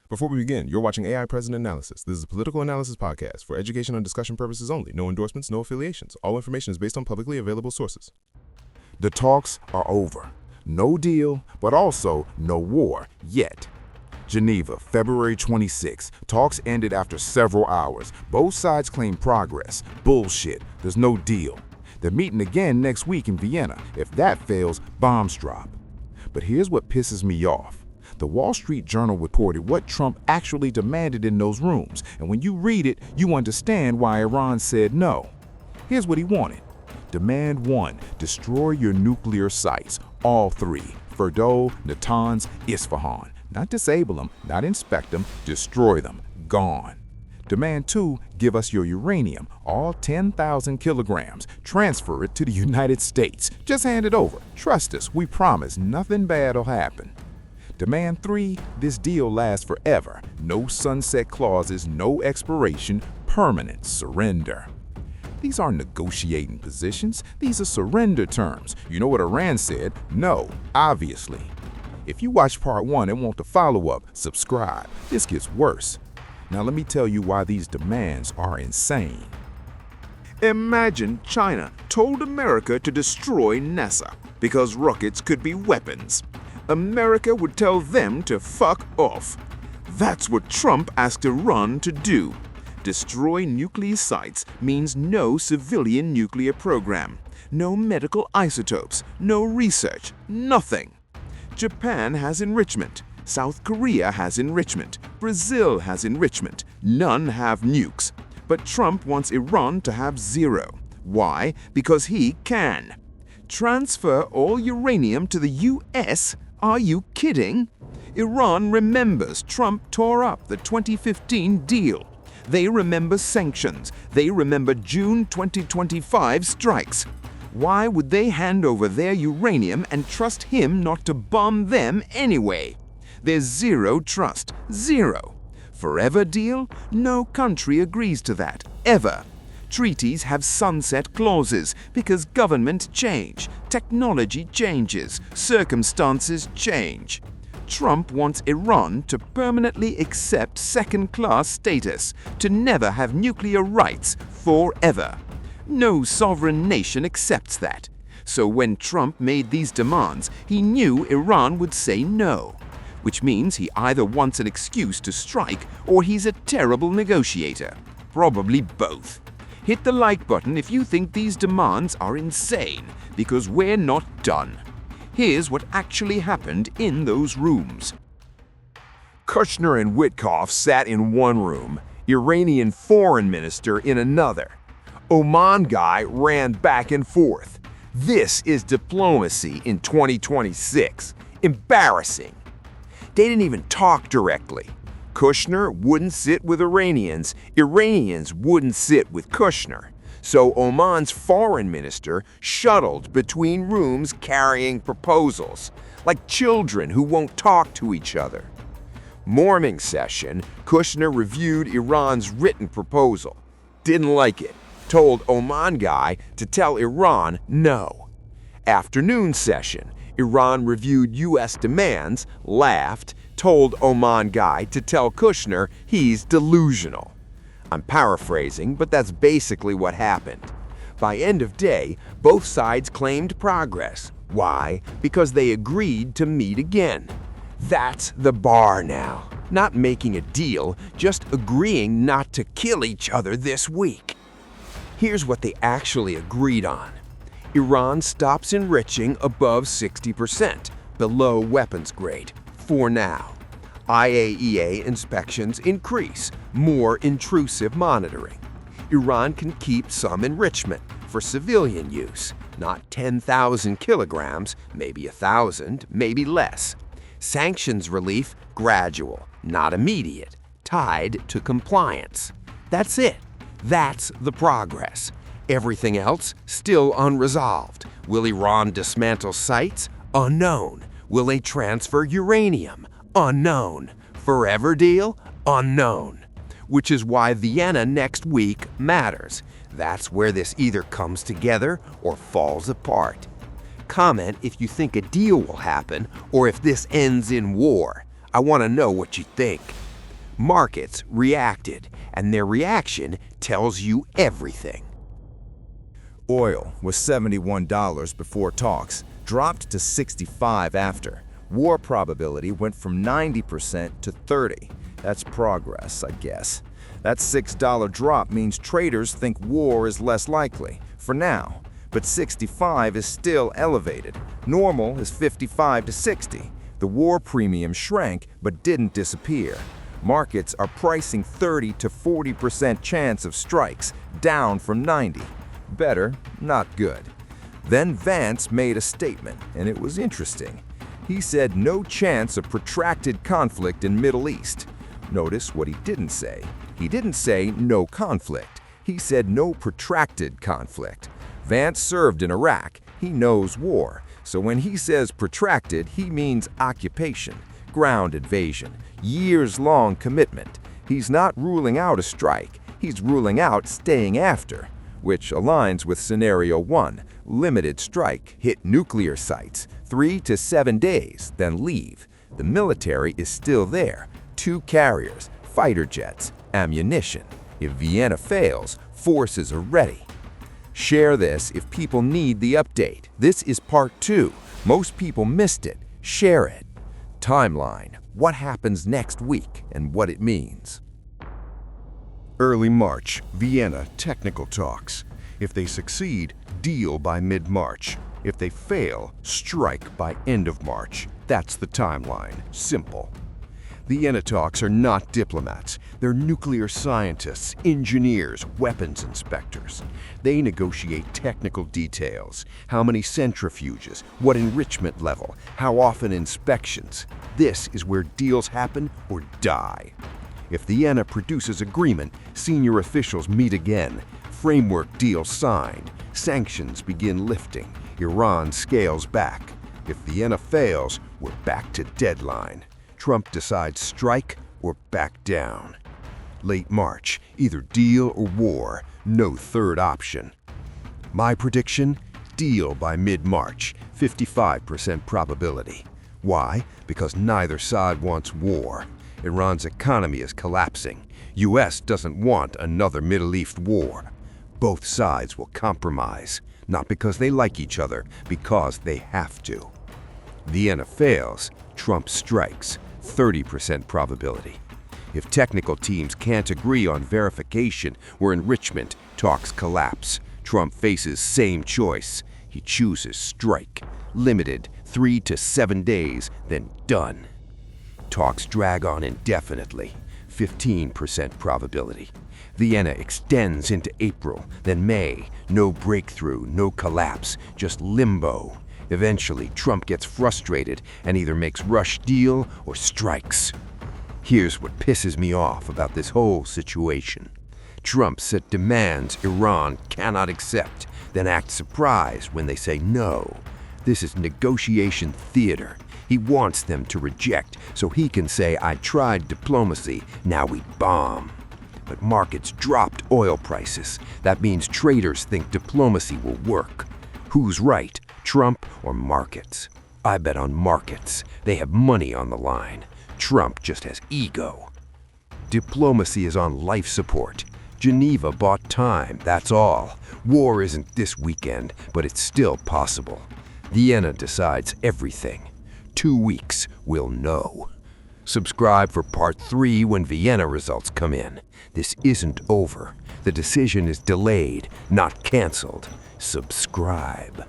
Before we begin, you're watching AI President Analysis. This is a political analysis podcast for education and discussion purposes only. No endorsements, no affiliations. All information is based on publicly available sources. The talks are over. No deal, but also no war yet. Geneva, February 26. Talks ended after several hours. Both sides claim progress. Bullshit. There's no deal. They're meeting again next week in Vienna. If that fails, bombs drop. But here's what pisses me off. The Wall Street Journal reported what Trump actually demanded in those rooms, and when you read it, you understand why Iran said no. Here's what he wanted. Demand 1, destroy your nuclear sites, all three, Fordow, Natanz, Isfahan. Not disable them, not inspect them, destroy them, gone. Demand 2, give us your uranium, all 10,000 kilograms, transfer it to the United States. Just hand it over. Trust us, we promise nothing bad will happen. Demand 3, this deal lasts forever. No sunset clauses, no expiration, permanent surrender. These aren't negotiating positions, these are surrender terms. You know what Iran said? No, obviously. If you watch part 1 and want the follow-up, subscribe. This gets worse. Now let me tell you why these demands are insane. Imagine China told America to destroy NASA because rockets could be weapons. America would tell them to fuck off. That's what Trump asked Iran to do. Destroy nuclear sites means no civilian nuclear program, no medical isotopes, no research, nothing. Japan has enrichment. South Korea has enrichment. Brazil has enrichment. None have nukes. But Trump wants Iran to have zero. Why? Because he can. Transfer all uranium to the US? Are you kidding? Iran remembers Trump tore up the 2015 deal. They remember sanctions. They remember June 2025 strikes. Why would they hand over their uranium and trust him not to bomb them anyway? There's zero trust. Zero. Forever deal? No country agrees to that. Ever. Treaties have sunset clauses because governments change, technology changes, circumstances change. Trump wants Iran to permanently accept second-class status, to never have nuclear rights forever. No sovereign nation accepts that. So when Trump made these demands, he knew Iran would say no, which means he either wants an excuse to strike or he's a terrible negotiator. Probably both. Hit the like button if you think these demands are insane, because we're not done. Here's what actually happened in those rooms. Kushner and Witkoff sat in one room, Iranian foreign minister in another. Oman guy ran back and forth. This is diplomacy in 2026. Embarrassing. They didn't even talk directly. Kushner wouldn't sit with Iranians. Iranians wouldn't sit with Kushner. So Oman's foreign minister shuttled between rooms carrying proposals, like children who won't talk to each other. Morning session, Kushner reviewed Iran's written proposal. Didn't like it. Told Oman guy to tell Iran no. Afternoon session, Iran reviewed U.S. demands, laughed, told Oman guy to tell Kushner he's delusional. I'm paraphrasing, but that's basically what happened. By end of day, both sides claimed progress. Why? Because they agreed to meet again. That's the bar now. Not making a deal, just agreeing not to kill each other this week. Here's what they actually agreed on. Iran stops enriching above 60%, below weapons grade, for now. IAEA inspections increase, more intrusive monitoring. Iran can keep some enrichment for civilian use, not 10,000 kilograms, maybe 1,000, maybe less. Sanctions relief gradual, not immediate, tied to compliance. That's it. That's the progress. Everything else still unresolved. Will Iran dismantle sites? Unknown. Will they transfer uranium? Unknown. Forever deal? Unknown. Which is why Vienna next week matters. That's where this either comes together or falls apart. Comment if you think a deal will happen or if this ends in war. I want to know what you think. Markets reacted, and their reaction tells you everything. Oil was $71 before talks, dropped to $65 after. War probability went from 90% to 30%. That's progress, I guess. That $6 drop means traders think war is less likely, for now. But 65 is still elevated. Normal is 55 to 60. The war premium shrank but didn't disappear. Markets are pricing 30 to 40% chance of strikes, down from 90. Better, not good. Then Vance made a statement, and it was interesting. He said no chance of protracted conflict in Middle East. Notice what he didn't say. He didn't say no conflict. He said no protracted conflict. Vance served in Iraq. He knows war. So when he says protracted, he means occupation, ground invasion, years-long commitment. He's not ruling out a strike. He's ruling out staying after, which aligns with scenario 1, limited strike, hit nuclear sites, 3 to 7 days, then leave. The military is still there. 2 carriers, fighter jets, ammunition. If Vienna fails, forces are ready. Share this if people need the update. This is part 2. Most people missed it. Share it. Timeline. What happens next week and what it means. Early March, Vienna technical talks. If they succeed, deal by mid-March. If they fail, strike by end of March. That's the timeline. Simple. Vienna talks are not diplomats. They're nuclear scientists, engineers, weapons inspectors. They negotiate technical details. How many centrifuges, what enrichment level, how often inspections. This is where deals happen or die. If Vienna produces agreement, senior officials meet again. Framework deal signed. Sanctions begin lifting. Iran scales back. If Vienna fails, we're back to deadline. Trump decides strike or back down. Late March, either deal or war, no third option. My prediction, deal by mid-March, 55% probability. Why? Because neither side wants war. Iran's economy is collapsing. US doesn't want another Middle East war. Both sides will compromise, not because they like each other, because they have to. Vienna fails, Trump strikes. 30% probability. If technical teams can't agree on verification or enrichment, talks collapse. Trump faces same choice. He chooses strike. Limited, 3 to 7 days, then done. Talks drag on indefinitely. 15% probability. Vienna extends into April, then May. No breakthrough, no collapse, just limbo. Eventually, Trump gets frustrated and either makes rush deal or strikes. Here's what pisses me off about this whole situation. Trump set demands Iran cannot accept, then acts surprised when they say no. This is negotiation theater. He wants them to reject so he can say, I tried diplomacy, now we bomb. But markets dropped oil prices. That means traders think diplomacy will work. Who's right? Trump or markets? I bet on markets. They have money on the line. Trump just has ego. Diplomacy is on life support. Geneva bought time, that's all. War isn't this weekend, but it's still possible. Vienna decides everything. 2 weeks, we'll know. Subscribe for part 3 when Vienna results come in. This isn't over. The decision is delayed, not canceled. Subscribe.